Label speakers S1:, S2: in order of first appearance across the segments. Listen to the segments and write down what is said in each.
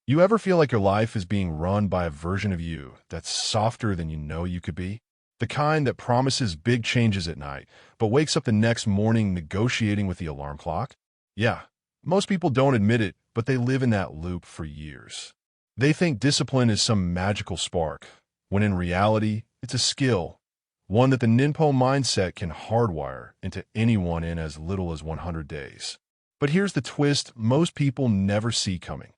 S1: You ever feel like your life is being run by a version of you that's softer than you know you could be? The kind that promises big changes at night, but wakes up the next morning negotiating with the alarm clock? Yeah, most people don't admit it, but they live in that loop for years. They think discipline is some magical spark, when in reality, it's a skill, one that the Ninpo mindset can hardwire into anyone in as little as 100 days. But here's the twist most people never see coming.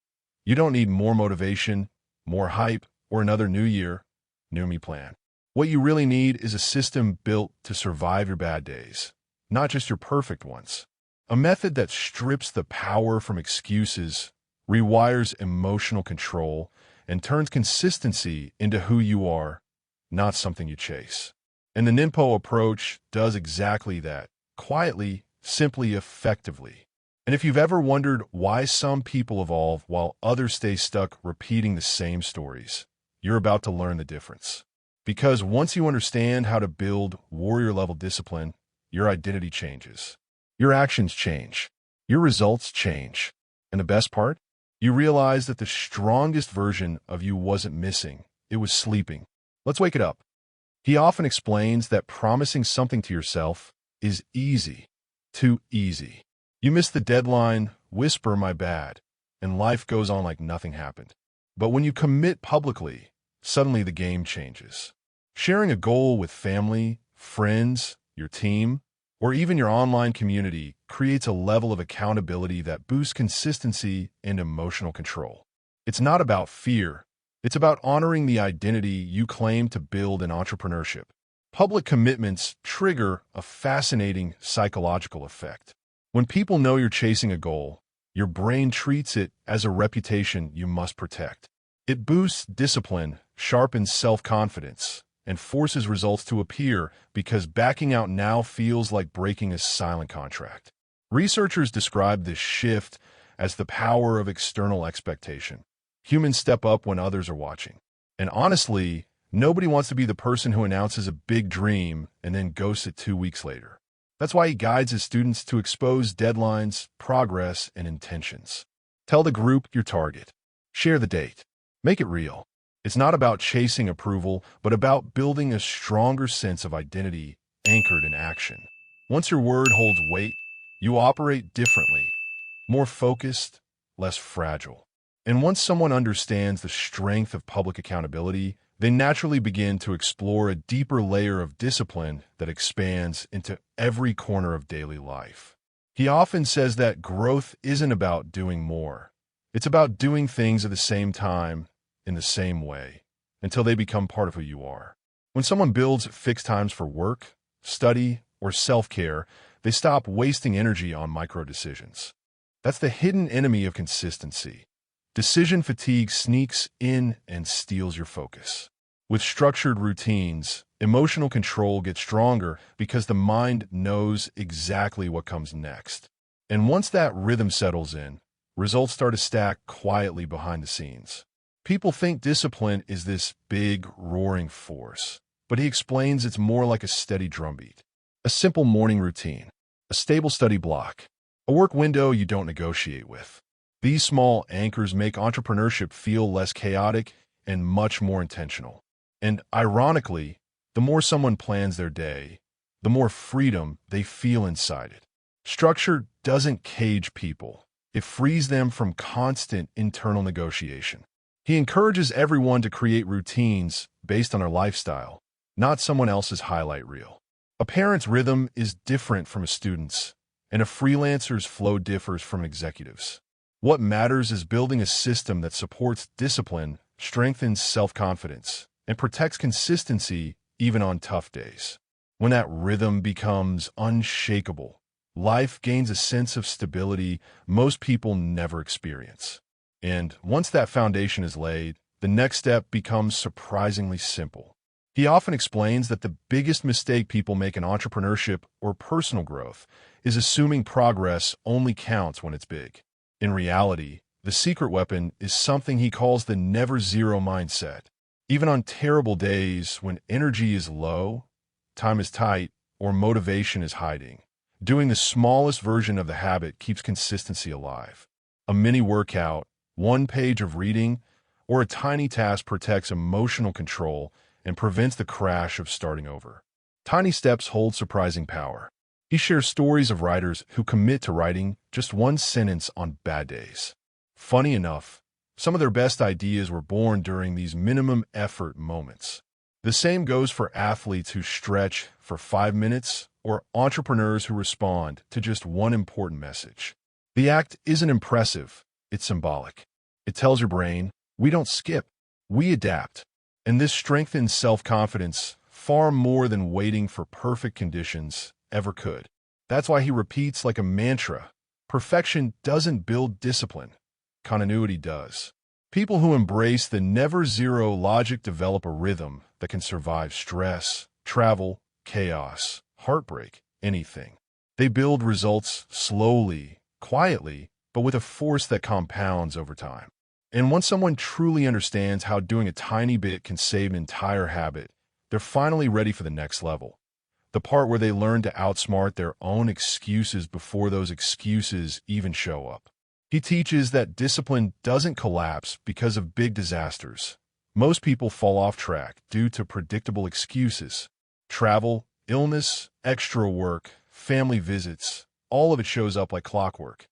S1: You don't need more motivation, more hype, or another new year, new me plan. What you really need is a system built to survive your bad days, not just your perfect ones. A method that strips the power from excuses, rewires emotional control, and turns consistency into who you are, not something you chase. And the Ninpo approach does exactly that, quietly, simply, effectively. And if you've ever wondered why some people evolve while others stay stuck repeating the same stories, you're about to learn the difference. Because once you understand how to build warrior-level discipline, your identity changes. Your actions change. Your results change. And the best part? You realize that the strongest version of you wasn't missing. It was sleeping. Let's wake it up. He often explains that promising something to yourself is easy. Too easy. You miss the deadline, whisper my bad, and life goes on like nothing happened. But when you commit publicly, suddenly the game changes. Sharing a goal with family, friends, your team, or even your online community creates a level of accountability that boosts consistency and emotional control. It's not about fear. It's about honoring the identity you claim to build in entrepreneurship. Public commitments trigger a fascinating psychological effect. When people know you're chasing a goal, your brain treats it as a reputation you must protect. It boosts discipline, sharpens self-confidence, and forces results to appear because backing out now feels like breaking a silent contract. Researchers describe this shift as the power of external expectation. Humans step up when others are watching. And honestly, nobody wants to be the person who announces a big dream and then ghosts it 2 weeks later. That's why he guides his students to expose deadlines, progress, and intentions. Tell the group your target. Share the date. Make it real. It's not about chasing approval, but about building a stronger sense of identity anchored in action. Once your word holds weight, you operate differently, more focused, less fragile. And once someone understands the strength of public accountability, they naturally begin to explore a deeper layer of discipline that expands into every corner of daily life. He often says that growth isn't about doing more. It's about doing things at the same time, in the same way, until they become part of who you are. When someone builds fixed times for work, study, or self-care, they stop wasting energy on micro-decisions. That's the hidden enemy of consistency. Decision fatigue sneaks in and steals your focus. With structured routines, emotional control gets stronger because the mind knows exactly what comes next. And once that rhythm settles in, results start to stack quietly behind the scenes. People think discipline is this big, roaring force, but he explains it's more like a steady drumbeat. A simple morning routine, a stable study block, a work window you don't negotiate with. These small anchors make entrepreneurship feel less chaotic and much more intentional. And ironically, the more someone plans their day, the more freedom they feel inside it. Structure doesn't cage people. It frees them from constant internal negotiation. He encourages everyone to create routines based on their lifestyle, not someone else's highlight reel. A parent's rhythm is different from a student's, and a freelancer's flow differs from executives. What matters is building a system that supports discipline, strengthens self-confidence, and protects consistency even on tough days. When that rhythm becomes unshakable, life gains a sense of stability most people never experience. And once that foundation is laid, the next step becomes surprisingly simple. He often explains that the biggest mistake people make in entrepreneurship or personal growth is assuming progress only counts when it's big. In reality, the secret weapon is something he calls the never-zero mindset. Even on terrible days when energy is low, time is tight, or motivation is hiding, doing the smallest version of the habit keeps consistency alive. A mini workout, One page of reading or a tiny task protects emotional control and prevents the crash of starting over. Tiny steps hold surprising power. He shares stories of writers who commit to writing just one sentence on bad days. Funny enough, some of their best ideas were born during these minimum effort moments. The same goes for athletes who stretch for 5 minutes or entrepreneurs who respond to just one important message. The act isn't impressive, it's symbolic. It tells your brain, we don't skip, we adapt. And this strengthens self-confidence far more than waiting for perfect conditions ever could. That's why he repeats like a mantra, perfection doesn't build discipline, continuity does. People who embrace the never-zero logic develop a rhythm that can survive stress, travel, chaos, heartbreak, anything. They build results slowly, quietly, but with a force that compounds over time. And once someone truly understands how doing a tiny bit can save an entire habit, they're finally ready for the next level. The part where they learn to outsmart their own excuses before those excuses even show up. He teaches that discipline doesn't collapse because of big disasters. Most people fall off track due to predictable excuses. Travel, illness, extra work, family visits, all of it shows up like clockwork.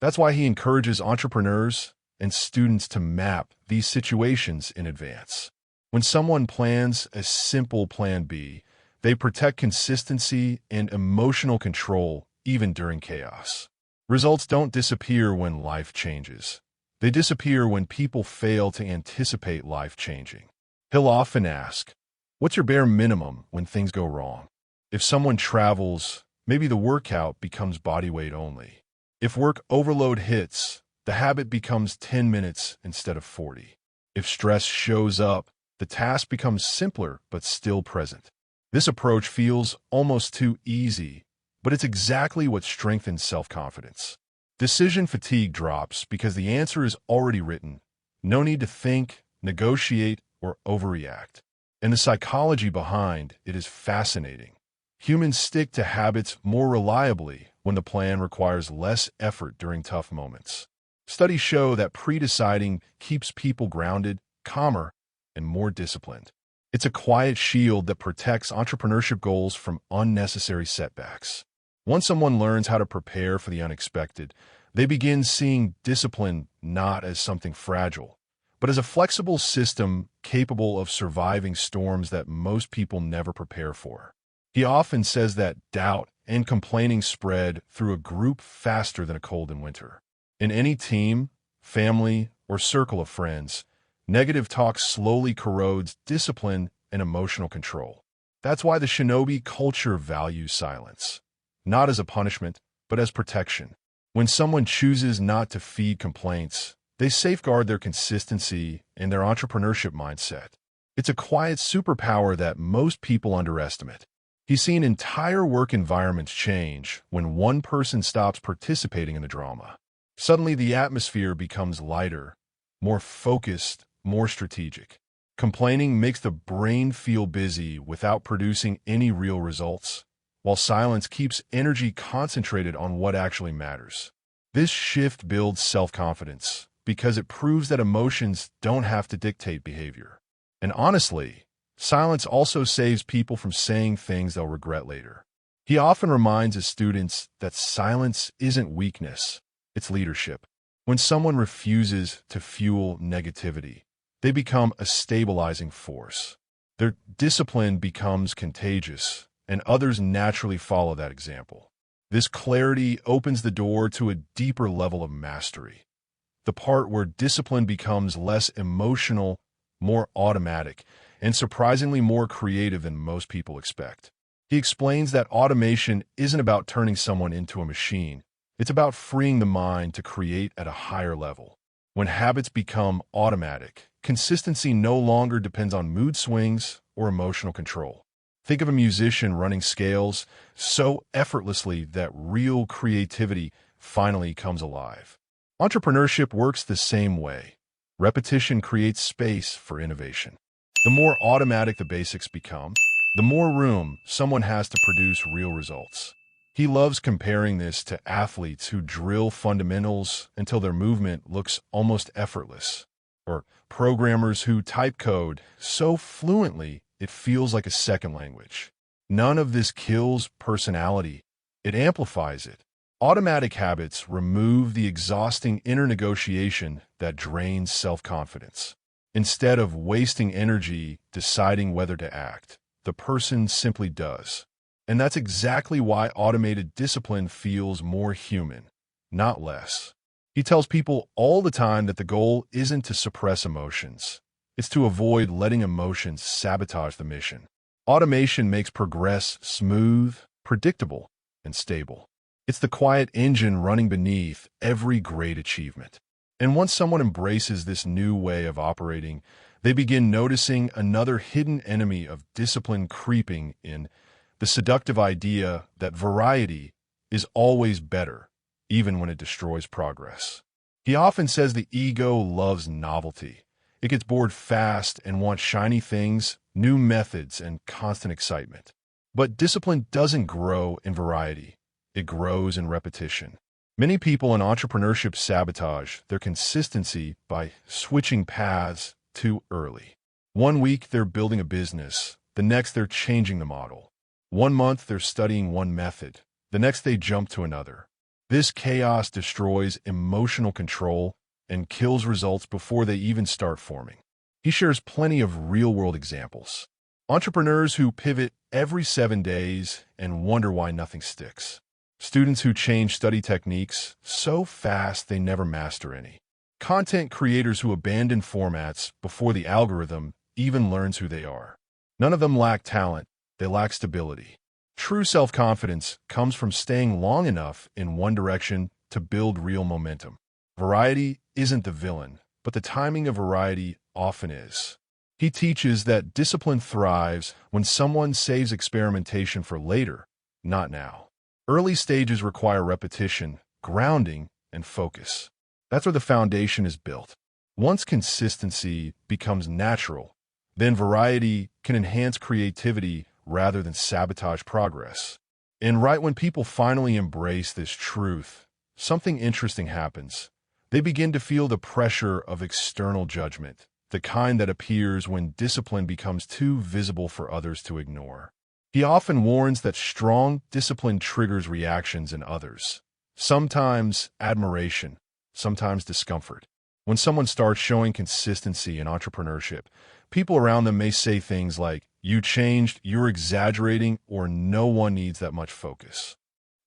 S1: That's why he encourages entrepreneurs and students to map these situations in advance. When someone plans a simple plan B, they protect consistency and emotional control even during chaos. Results don't disappear when life changes. They disappear when people fail to anticipate life changing. He'll often ask, what's your bare minimum when things go wrong? If someone travels, maybe the workout becomes body weight only. If work overload hits, the habit becomes 10 minutes instead of 40. If stress shows up, the task becomes simpler but still present. This approach feels almost too easy, but it's exactly what strengthens self-confidence. Decision fatigue drops because the answer is already written. No need to think, negotiate, or overreact. And the psychology behind it is fascinating. Humans stick to habits more reliably when the plan requires less effort during tough moments. Studies show that pre-deciding keeps people grounded, calmer, and more disciplined. It's a quiet shield that protects entrepreneurship goals from unnecessary setbacks. Once someone learns how to prepare for the unexpected, they begin seeing discipline not as something fragile, but as a flexible system capable of surviving storms that most people never prepare for. He often says that doubt and complaining spread through a group faster than a cold in winter. In any team, family, or circle of friends, negative talk slowly corrodes discipline and emotional control. That's why the shinobi culture values silence, not as a punishment, but as protection. When someone chooses not to feed complaints, they safeguard their consistency and their entrepreneurship mindset. It's a quiet superpower that most people underestimate. He's seen entire work environments change when one person stops participating in the drama. Suddenly, the atmosphere becomes lighter, more focused, more strategic. Complaining makes the brain feel busy without producing any real results, while silence keeps energy concentrated on what actually matters. This shift builds self-confidence because it proves that emotions don't have to dictate behavior. And honestly, silence also saves people from saying things they'll regret later. He often reminds his students that silence isn't weakness, it's leadership. When someone refuses to fuel negativity, they become a stabilizing force. Their discipline becomes contagious, and others naturally follow that example. This clarity opens the door to a deeper level of mastery, the part where discipline becomes less emotional, more automatic, and surprisingly more creative than most people expect. He explains that automation isn't about turning someone into a machine. It's about freeing the mind to create at a higher level. When habits become automatic, consistency no longer depends on mood swings or emotional control. Think of a musician running scales so effortlessly that real creativity finally comes alive. Entrepreneurship works the same way. Repetition creates space for innovation. The more automatic the basics become, the more room someone has to produce real results. He loves comparing this to athletes who drill fundamentals until their movement looks almost effortless, or programmers who type code so fluently it feels like a second language. None of this kills personality. It amplifies it. Automatic habits remove the exhausting inner negotiation that drains self-confidence. Instead of wasting energy deciding whether to act, the person simply does. And that's exactly why automated discipline feels more human, not less. He tells people all the time that the goal isn't to suppress emotions. It's to avoid letting emotions sabotage the mission. Automation makes progress smooth, predictable, and stable. It's the quiet engine running beneath every great achievement. And once someone embraces this new way of operating, they begin noticing another hidden enemy of discipline creeping in: the seductive idea that variety is always better, even when it destroys progress. He often says the ego loves novelty. It gets bored fast and wants shiny things, new methods, and constant excitement. But discipline doesn't grow in variety. It grows in repetition. Many people in entrepreneurship sabotage their consistency by switching paths too early. One week they're building a business, the next they're changing the model. One month they're studying one method, the next they jump to another. This chaos destroys emotional control and kills results before they even start forming. He shares plenty of real-world examples. Entrepreneurs who pivot every 7 days and wonder why nothing sticks. Students who change study techniques so fast they never master any. Content creators who abandon formats before the algorithm even learns who they are. None of them lack talent, they lack stability. True self-confidence comes from staying long enough in one direction to build real momentum. Variety isn't the villain, but the timing of variety often is. He teaches that discipline thrives when someone saves experimentation for later, not now. Early stages require repetition, grounding, and focus. That's where the foundation is built. Once consistency becomes natural, then variety can enhance creativity rather than sabotage progress. And right when people finally embrace this truth, something interesting happens. They begin to feel the pressure of external judgment, the kind that appears when discipline becomes too visible for others to ignore. He often warns that strong discipline triggers reactions in others. Sometimes admiration, sometimes discomfort. When someone starts showing consistency in entrepreneurship, people around them may say things like, "You changed, you're exaggerating," or "No one needs that much focus."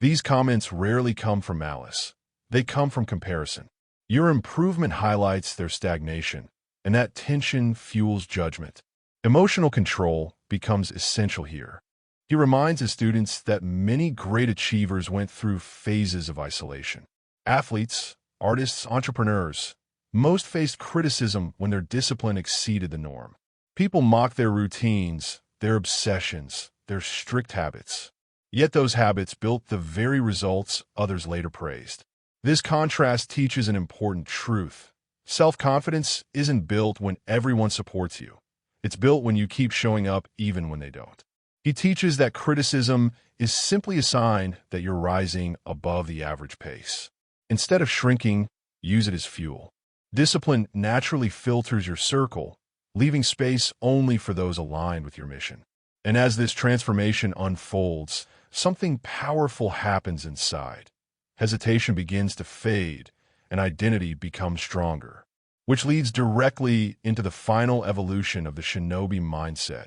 S1: These comments rarely come from malice. They come from comparison. Your improvement highlights their stagnation, and that tension fuels judgment. Emotional control becomes essential here. He reminds his students that many great achievers went through phases of isolation. Athletes, artists, entrepreneurs, most faced criticism when their discipline exceeded the norm. People mock their routines, their obsessions, their strict habits. Yet those habits built the very results others later praised. This contrast teaches an important truth. Self-confidence isn't built when everyone supports you. It's built when you keep showing up even when they don't. He teaches that criticism is simply a sign that you're rising above the average pace. Instead of shrinking, use it as fuel. Discipline naturally filters your circle, leaving space only for those aligned with your mission. And as this transformation unfolds, something powerful happens inside. Hesitation begins to fade, and identity becomes stronger, which leads directly into the final evolution of the shinobi mindset,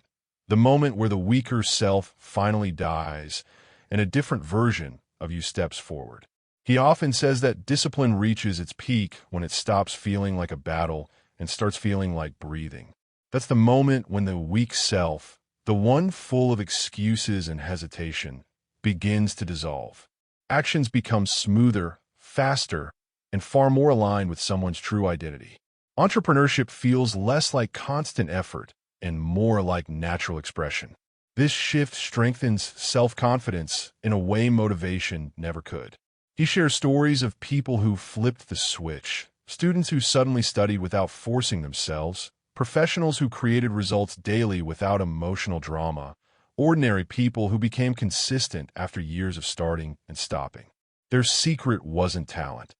S1: the moment where the weaker self finally dies and a different version of you steps forward. He often says that discipline reaches its peak when it stops feeling like a battle and starts feeling like breathing. That's the moment when the weak self, the one full of excuses and hesitation, begins to dissolve. Actions become smoother, faster, and far more aligned with someone's true identity. Entrepreneurship feels less like constant effort and more like natural expression. This shift strengthens self-confidence in a way motivation never could. He shares stories of people who flipped the switch, students who suddenly studied without forcing themselves, professionals who created results daily without emotional drama, ordinary people who became consistent after years of starting and stopping. Their secret wasn't talent.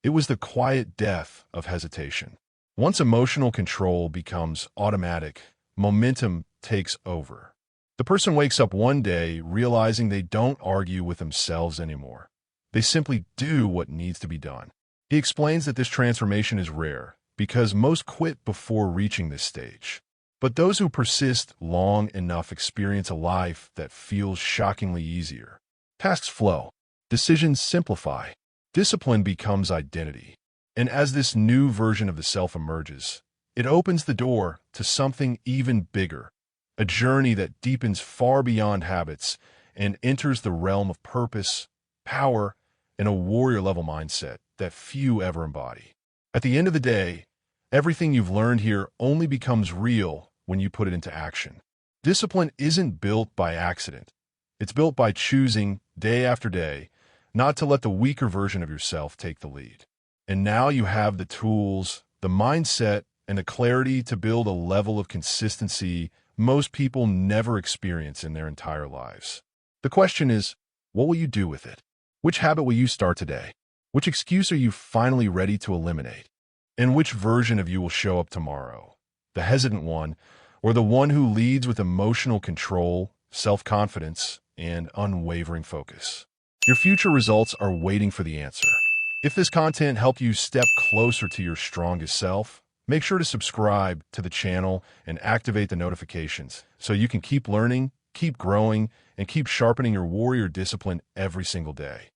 S1: It was the quiet death of hesitation. Once emotional control becomes automatic, momentum takes over. The person wakes up one day realizing they don't argue with themselves anymore. They simply do what needs to be done. He explains that this transformation is rare because most quit before reaching this stage. But those who persist long enough experience a life that feels shockingly easier. Tasks flow. Decisions simplify. Discipline becomes identity. And as this new version of the self emerges, it opens the door to something even bigger, a journey that deepens far beyond habits and enters the realm of purpose, power, and a warrior-level mindset that few ever embody. At the end of the day, everything you've learned here only becomes real when you put it into action. Discipline isn't built by accident. It's built by choosing, day after day, not to let the weaker version of yourself take the lead. And now you have the tools, the mindset, and the clarity to build a level of consistency most people never experience in their entire lives. The question is, what will you do with it? Which habit will you start today? Which excuse are you finally ready to eliminate? And which version of you will show up tomorrow? The hesitant one, or the one who leads with emotional control, self-confidence, and unwavering focus? Your future results are waiting for the answer. If this content helped you step closer to your strongest self, make sure to subscribe to the channel and activate the notifications so you can keep learning, keep growing, and keep sharpening your warrior discipline every single day.